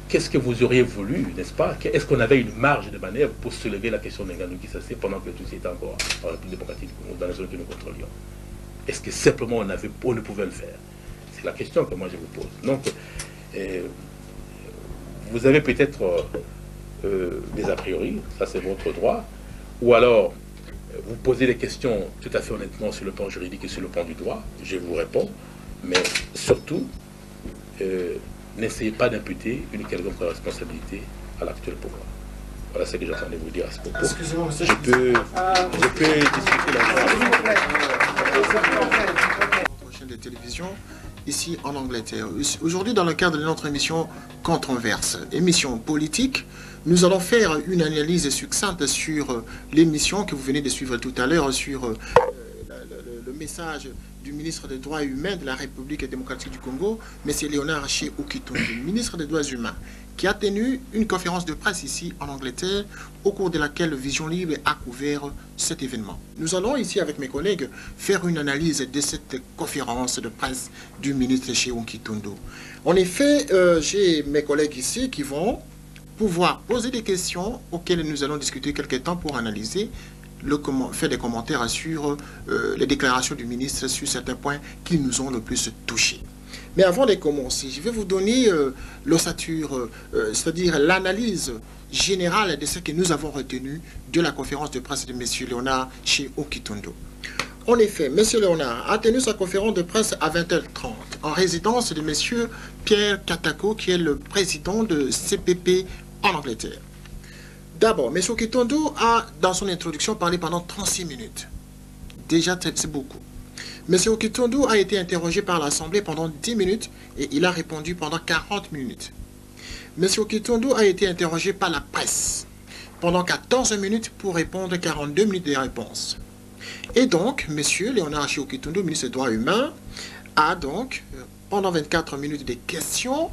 qu'est-ce que vous auriez voulu, n'est-ce pas? Est-ce qu'on avait une marge de manœuvre pour soulever la question d'Ngandou Guissasso pendant que tout était encore en République démocratique du Congo, dans la zone que nous contrôlions? Est-ce que simplement on ne pouvait le faire? C'est la question que moi je vous pose. Donc, vous avez peut-être des a priori, ça c'est votre droit, ou alors vous posez des questions tout à fait honnêtement sur le plan juridique et sur le plan du droit, je vous réponds, mais surtout, n'essayez pas d'imputer une quelconque responsabilité à l'actuel pouvoir. Voilà ce que j'entendais vous dire à ce propos.
Excusez-moi, monsieur.
Je peux discuter la
chaîne de télévision ici en Angleterre. Aujourd'hui, dans le cadre de notre émission Controverse, émission politique, nous allons faire une analyse succincte sur l'émission que vous venez de suivre tout à l'heure sur le message du ministre des Droits humains de la République démocratique du Congo, M. Léonard Okitundu, ministre des Droits humains, qui a tenu une conférence de presse ici en Angleterre, au cours de laquelle Vision Libre a couvert cet événement. Nous allons ici avec mes collègues faire une analyse de cette conférence de presse du ministre Okitundu. En effet, j'ai mes collègues ici qui vont pouvoir poser des questions auxquelles nous allons discuter quelques temps pour analyser, faire des commentaires sur les déclarations du ministre sur certains points qui nous ont le plus touchés. Mais avant de commencer, je vais vous donner l'ossature, c'est-à-dire l'analyse générale de ce que nous avons retenu de la conférence de presse de M. Léonard Okitundu. En effet, M. Léonard a tenu sa conférence de presse à 20h30 en résidence de M. Pierre Katako, qui est le président de CPP en Angleterre. D'abord, M. Okitundu a, dans son introduction, parlé pendant 36 minutes. Déjà, c'est beaucoup. M. Okitundu a été interrogé par l'Assemblée pendant 10 minutes et il a répondu pendant 40 minutes. M. Okitundu a été interrogé par la presse pendant 14 minutes pour répondre 42 minutes de réponse. Et donc, M. Léonard Okitundu, ministre des Droits humains, a donc, pendant 24 minutes de questions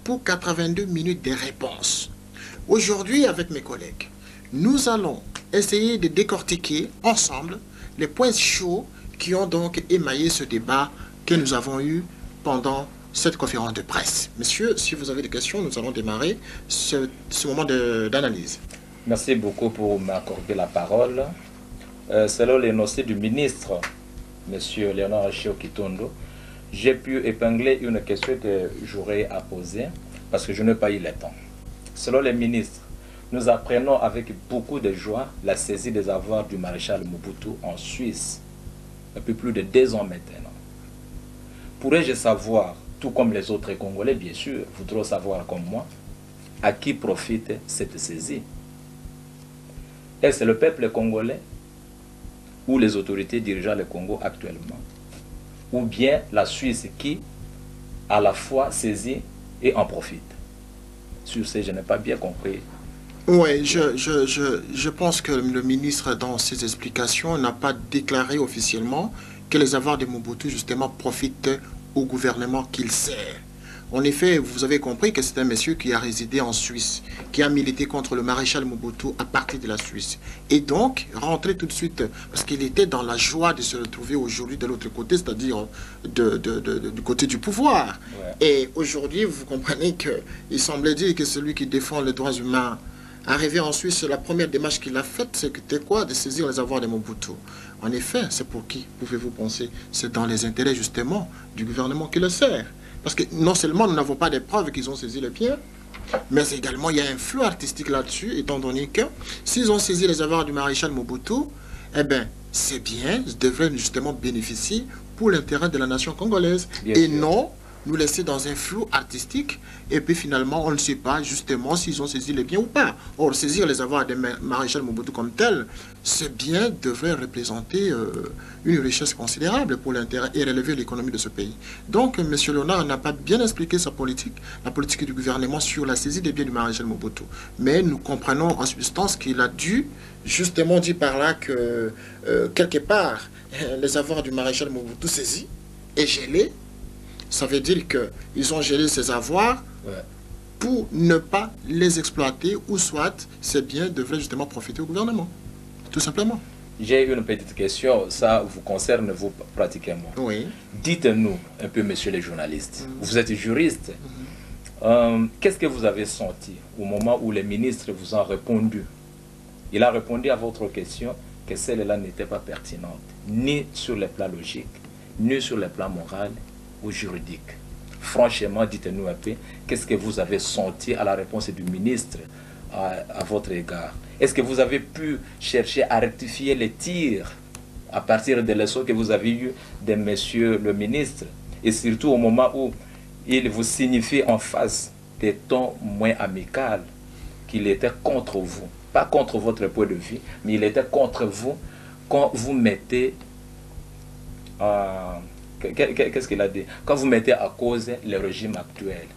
pour 82 minutes de réponses. Aujourd'hui, avec mes collègues, nous allons essayer de décortiquer ensemble les points chauds qui ont donc émaillé ce débat que nous avons eu pendant cette conférence de presse. Messieurs, si vous avez des questions, nous allons démarrer ce moment d'analyse.
Merci beaucoup pour m'accorder la parole. Selon l'énoncé du ministre, M. Léonard Achille Okitondo, j'ai pu épingler une question que j'aurais à poser parce que je n'ai pas eu le temps. Selon les ministres, nous apprenons avec beaucoup de joie la saisie des avoirs du maréchal Mobutu en Suisse, depuis plus de 2 ans maintenant. Pourrais-je savoir, tout comme les autres Congolais, bien sûr, voudront savoir comme moi, à qui profite cette saisie? Est-ce le peuple congolais ou les autorités dirigeant le Congo actuellement? Ou bien la Suisse qui, à la fois, saisit et en profite? Sur ce, je n'ai pas bien compris.
Oui, je pense que le ministre, dans ses explications, n'a pas déclaré officiellement que les avoirs de Mobutu, justement, profitent au gouvernement qu'il sert. En effet, vous avez compris que c'est un monsieur qui a résidé en Suisse, qui a milité contre le maréchal Mobutu à partir de la Suisse. Et donc, rentré tout de suite, parce qu'il était dans la joie de se retrouver aujourd'hui de l'autre côté, c'est-à-dire du côté du pouvoir. Ouais. Et aujourd'hui, vous comprenez qu'il semblait dire que celui qui défend les droits humains, arrivé en Suisse, la première démarche qu'il a faite, c'était quoi? De saisir les avoirs de Mobutu. En effet, c'est pour qui, pouvez-vous penser? C'est dans les intérêts, justement, du gouvernement qui le sert. Parce que non seulement nous n'avons pas de preuves qu'ils ont saisi les biens, mais également il y a un flou artistique là-dessus, étant donné que s'ils ont saisi les avoirs du maréchal Mobutu, eh bien, ces biens devraient justement bénéficier pour l'intérêt de la nation congolaise. Bien et sûr. Non nous laisser dans un flou artistique, et puis finalement, on ne sait pas justement s'ils ont saisi les biens ou pas. Or, saisir les avoirs des maréchal Mobutu comme tel, ces biens devraient représenter une richesse considérable pour l'intérêt et relever l'économie de ce pays. Donc, M. Léonard n'a pas bien expliqué sa politique, la politique du gouvernement sur la saisie des biens du maréchal Mobutu. Mais nous comprenons en substance qu'il a dû justement dire par là que, quelque part, les avoirs du maréchal Mobutu saisis et gelés. Ça veut dire qu'ils ont gelé ces avoirs pour ne pas les exploiter, ou soit ces biens devraient justement profiter au gouvernement. Tout simplement.
J'ai une petite question, ça vous concerne vous pratiquement.
Oui.
Dites-nous un peu, messieurs les journalistes, vous êtes juriste. Qu'est-ce que vous avez senti au moment où les ministres vous ont répondu? Il a répondu à votre question que celle-là n'était pas pertinente, ni sur le plan logique, ni sur le plan moral, ou juridique. Franchement, dites-nous un peu, qu'est-ce que vous avez senti à la réponse du ministre à votre égard? Est-ce que vous avez pu chercher à rectifier les tirs à partir des leçons que vous avez eues de monsieur le ministre? Et surtout au moment où il vous signifie en face des tons moins amicaux qu'il était contre vous. Pas contre votre point de vue, mais il était contre vous quand vous mettez... Qu'est-ce qu'il a dit? Quand vous mettez à cause le régime actuel.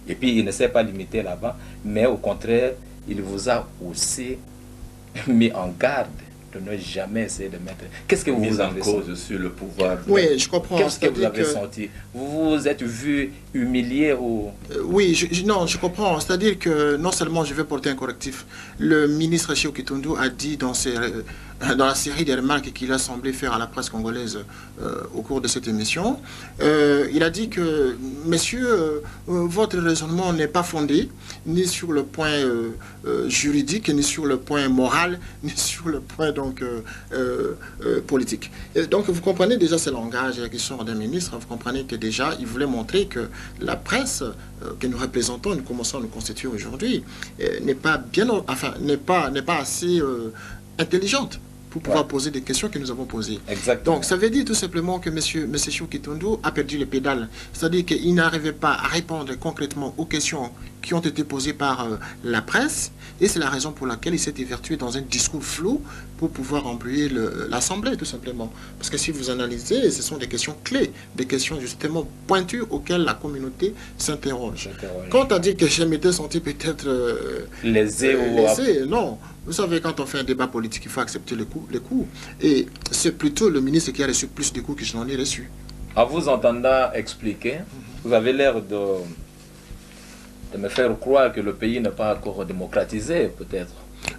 Et puis il ne s'est pas limité là-bas, mais au contraire, il vous a aussi mis en garde de ne jamais essayer de mettre... Qu'est-ce que vous avez
cause sur le pouvoir?
Oui, je comprends.
Qu'est-ce que vous avez senti? Vous vous êtes vu humilié ou...
Oui, non, je comprends. C'est-à-dire que non seulement je vais porter un correctif. Le ministre Achille Okitondo a dit dans la série des remarques qu'il a semblé faire à la presse congolaise au cours de cette émission, il a dit que, messieurs, votre raisonnement n'est pas fondé, ni sur le point juridique, ni sur le point moral, ni sur le point donc, politique. Et donc vous comprenez déjà ce langage qui sort d'un ministre, vous comprenez que déjà il voulait montrer que la presse que nous représentons, nous commençons à nous constituer aujourd'hui, n'est pas bien, enfin, n'est pas assez intelligente pour pouvoir poser des questions que nous avons posées.
Exactement.
Donc, ça veut dire tout simplement que M. Okitondo a perdu les pédales. C'est-à-dire qu'il n'arrivait pas à répondre concrètement aux questions qui ont été posées par la presse, et c'est la raison pour laquelle il s'est évertué dans un discours flou pour pouvoir embrouiller l'Assemblée, tout simplement. Parce que si vous analysez, ce sont des questions clés, des questions justement pointues auxquelles la communauté s'interroge. Quant à dire que je m'étais senti peut-être
lésé ou...
Non. Vous savez, quand on fait un débat politique, il faut accepter les coups. Et c'est plutôt le ministre qui a reçu plus de coups que je n'en ai reçu.
En vous entendant expliquer, vous avez l'air de me faire croire que le pays n'est pas encore démocratisé, peut-être.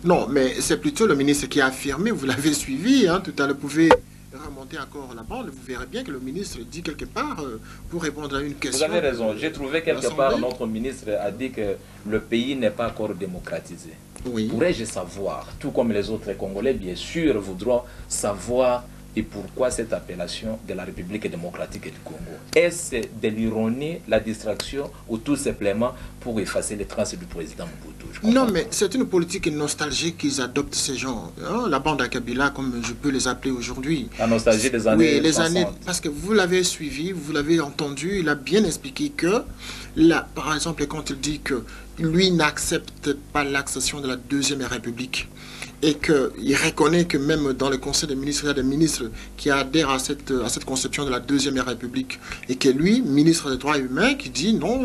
Non, mais c'est plutôt le ministre qui a affirmé, vous l'avez suivi, hein, tout à l'heure, vous pouvez remontez encore la bande, vous verrez bien que le ministre dit quelque part, pour répondre à une question...
Vous avez raison. J'ai trouvé quelque part, notre ministre a dit que le pays n'est pas encore démocratisé.
Oui.
Pourrais-je savoir, tout comme les autres Congolais, bien sûr, voudront savoir et pourquoi cette appellation de la République démocratique du Congo? Est-ce de l'ironie, la distraction, ou tout simplement pour effacer les traces du président Mobutu?
Non, mais c'est une politique nostalgique qu'ils adoptent, ces gens. Hein, la bande à Kabila, comme je peux les appeler aujourd'hui.
La nostalgie des années 60.
Oui, les années, parce que vous l'avez suivi, vous l'avez entendu, il a bien expliqué que, là, par exemple, quand il dit que lui n'accepte pas l'accession de la Deuxième République, et qu'il reconnaît que même dans le Conseil des ministres, il y a des ministres qui adhèrent à cette conception de la Deuxième République. Et que lui, ministre des Droits humains, qui dit non,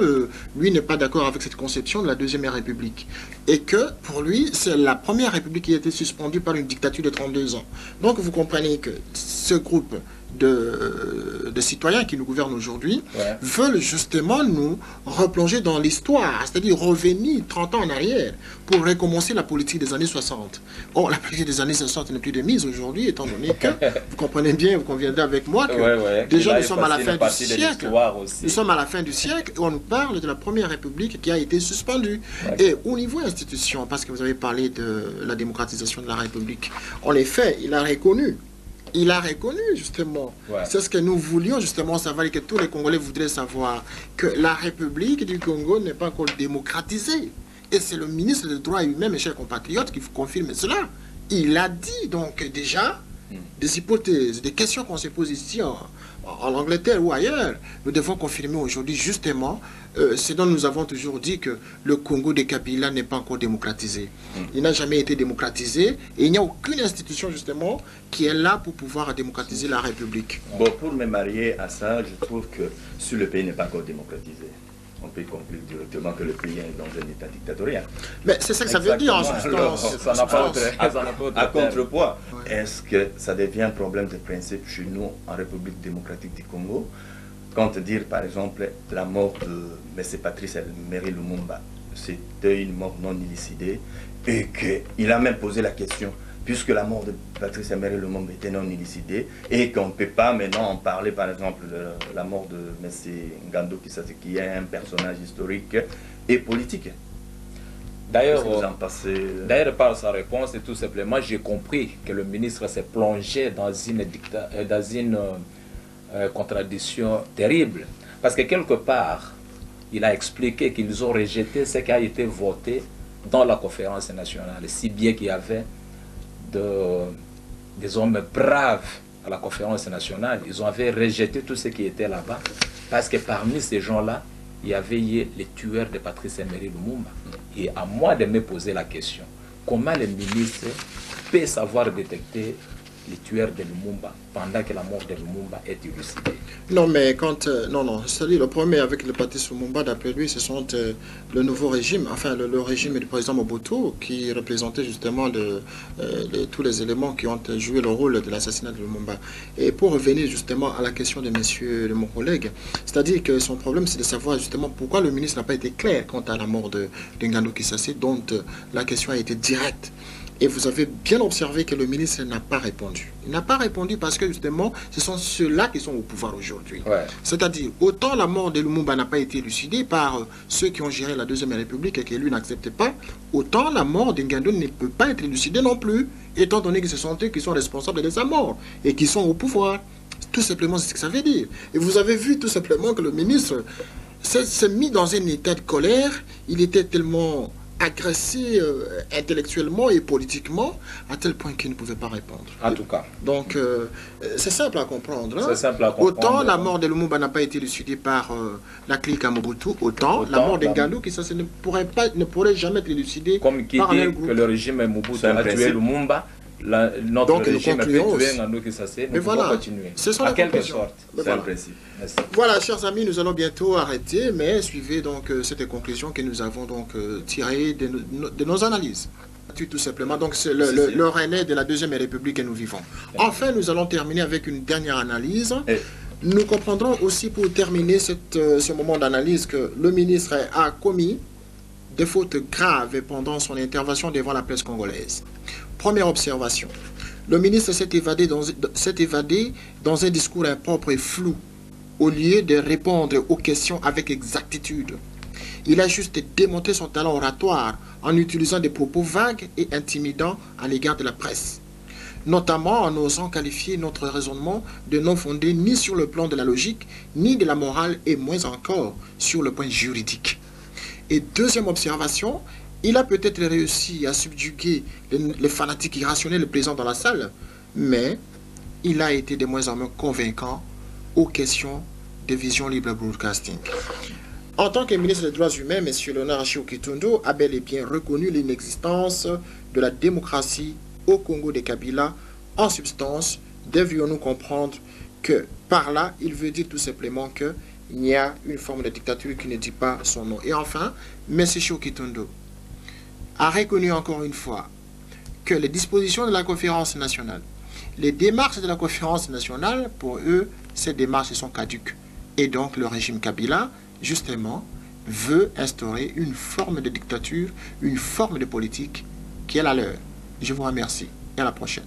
lui n'est pas d'accord avec cette conception de la Deuxième République. Et que pour lui, c'est la Première République qui a été suspendue par une dictature de 32 ans. Donc vous comprenez que ce groupe de citoyens qui nous gouvernent aujourd'hui veulent justement nous replonger dans l'histoire, c'est-à-dire revenir 30 ans en arrière pour recommencer la politique des années 60. Or, la politique des années 60 n'est plus de mise aujourd'hui, étant donné que, vous comprenez bien, vous conviendrez avec moi, que déjà nous sommes à la fin du siècle. Nous sommes à la fin du siècle et on nous parle de la Première République qui a été suspendue. Et au niveau institution, parce que vous avez parlé de la démocratisation de la République, en effet, il a reconnu, justement. C'est ce que nous voulions, justement, savoir, et que tous les Congolais voudraient savoir, que la République du Congo n'est pas encore démocratisée. Et c'est le ministre des Droits humains, mes chers compatriotes, qui confirme cela. Il a dit, donc, déjà, des hypothèses, des questions qu'on se pose ici en Angleterre ou ailleurs. Nous devons confirmer aujourd'hui, justement, ce dont nous avons toujours dit, que le Congo de Kabila n'est pas encore démocratisé. Il n'a jamais été démocratisé et il n'y a aucune institution, justement, qui est là pour pouvoir démocratiser la République.
Bon, pour me marier à ça, je trouve que si le pays n'est pas encore démocratisé, on peut conclure directement que le pays est dans un état dictatorial.
Mais c'est ça que ça veut dire en substance.
Ça n'a pas
à contrepoids, est-ce que ça devient un problème de principe chez nous en République démocratique du Congo quand dire par exemple la mort de M. Patrice Emery Lumumba, c'était une mort non élucidée et qu'il a même posé la question, puisque la mort de Patrice Emery Lumumba était non élucidée et qu'on ne peut pas maintenant en parler, par exemple, de la mort de M. Ngando Kisase, qui est un personnage historique et politique.
D'ailleurs, par sa réponse, et tout simplement, j'ai compris que le ministre s'est plongé dans une contradiction terrible. Parce que quelque part, il a expliqué qu'ils ont rejeté ce qui a été voté dans la conférence nationale, si bien qu'il y avait des hommes braves à la conférence nationale. Ils avaient rejeté tout ce qui était là-bas, parce que parmi ces gens-là, il y avait les tueurs de Patrice Emery Lumumba. Et à moi de me poser la question, comment le ministre peut savoir détecter les tueurs de Lumumba pendant que la mort de Lumumba est élucidée?
Non, mais quand... non, c'est-à-dire le problème avec le Patrice Lumumba, d'après lui, ce sont le nouveau régime, enfin le régime du président Mobutu, qui représentait justement tous les éléments qui ont joué le rôle de l'assassinat de Lumumba. Et pour revenir justement à la question de mon collègue, c'est-à-dire que son problème, c'est de savoir justement pourquoi le ministre n'a pas été clair quant à la mort de Ngando Kisase, dont la question a été directe. Et vous avez bien observé que le ministre n'a pas répondu. Il n'a pas répondu parce que justement, ce sont ceux-là qui sont au pouvoir aujourd'hui. C'est-à-dire, autant la mort de Lumumba n'a pas été élucidée par ceux qui ont géré la Deuxième République et que lui n'acceptait pas, autant la mort d'Ngando ne peut pas être élucidée non plus, étant donné que ce sont eux qui sont responsables de sa mort et qui sont au pouvoir. Tout simplement, c'est ce que ça veut dire. Et vous avez vu tout simplement que le ministre s'est mis dans un état de colère. Il était tellement agressé intellectuellement et politiquement, à tel point qu'il ne pouvait pas répondre.
En tout cas.
Donc, c'est simple à comprendre. Hein?
C'est simple à comprendre.
Autant la mort de Lumumba n'a pas été élucidée par la clique à Mobutu, autant la mort d'Ngando, qui ça ne pourrait jamais être élucidée
comme qui
par
dit
un groupe.
Que le régime Mobutu a tué Lumumba, notre
donc,
régime peut tuer Ngando Kisase, nous pouvons continuer.
À
quelque sorte.
C'est un principe.
Merci.
Voilà, chers amis, nous allons bientôt arrêter, mais suivez donc cette conclusion que nous avons donc tirée de nos analyses. Tout simplement, donc c'est le René de la Deuxième République que nous vivons. Enfin, nous allons terminer avec une dernière analyse. Nous comprendrons aussi pour terminer ce moment d'analyse que le ministre a commis des fautes graves pendant son intervention devant la presse congolaise. Première observation. Le ministre s'est évadé dans un discours impropre et flou, au lieu de répondre aux questions avec exactitude. Il a juste démontré son talent oratoire en utilisant des propos vagues et intimidants à l'égard de la presse, notamment en osant qualifier notre raisonnement de non fondé ni sur le plan de la logique, ni de la morale, et moins encore sur le point juridique. Et deuxième observation, il a peut-être réussi à subjuguer les fanatiques irrationnels présents dans la salle, mais il a été de moins en moins convaincant aux questions de Vision Libre Broadcasting. En tant que ministre des Droits humains, M. Léonard Achille Okitondo a bel et bien reconnu l'inexistence de la démocratie au Congo de Kabila. En substance, devions-nous comprendre que par là, il veut dire tout simplement qu'il y a une forme de dictature qui ne dit pas son nom. Et enfin, M. Okitondo a reconnu encore une fois que les dispositions de la conférence nationale, les démarches de la conférence nationale, pour eux, ces démarches sont caduques. Et donc le régime Kabila, justement, veut instaurer une forme de dictature, une forme de politique qui est la leur. Je vous remercie et à la prochaine.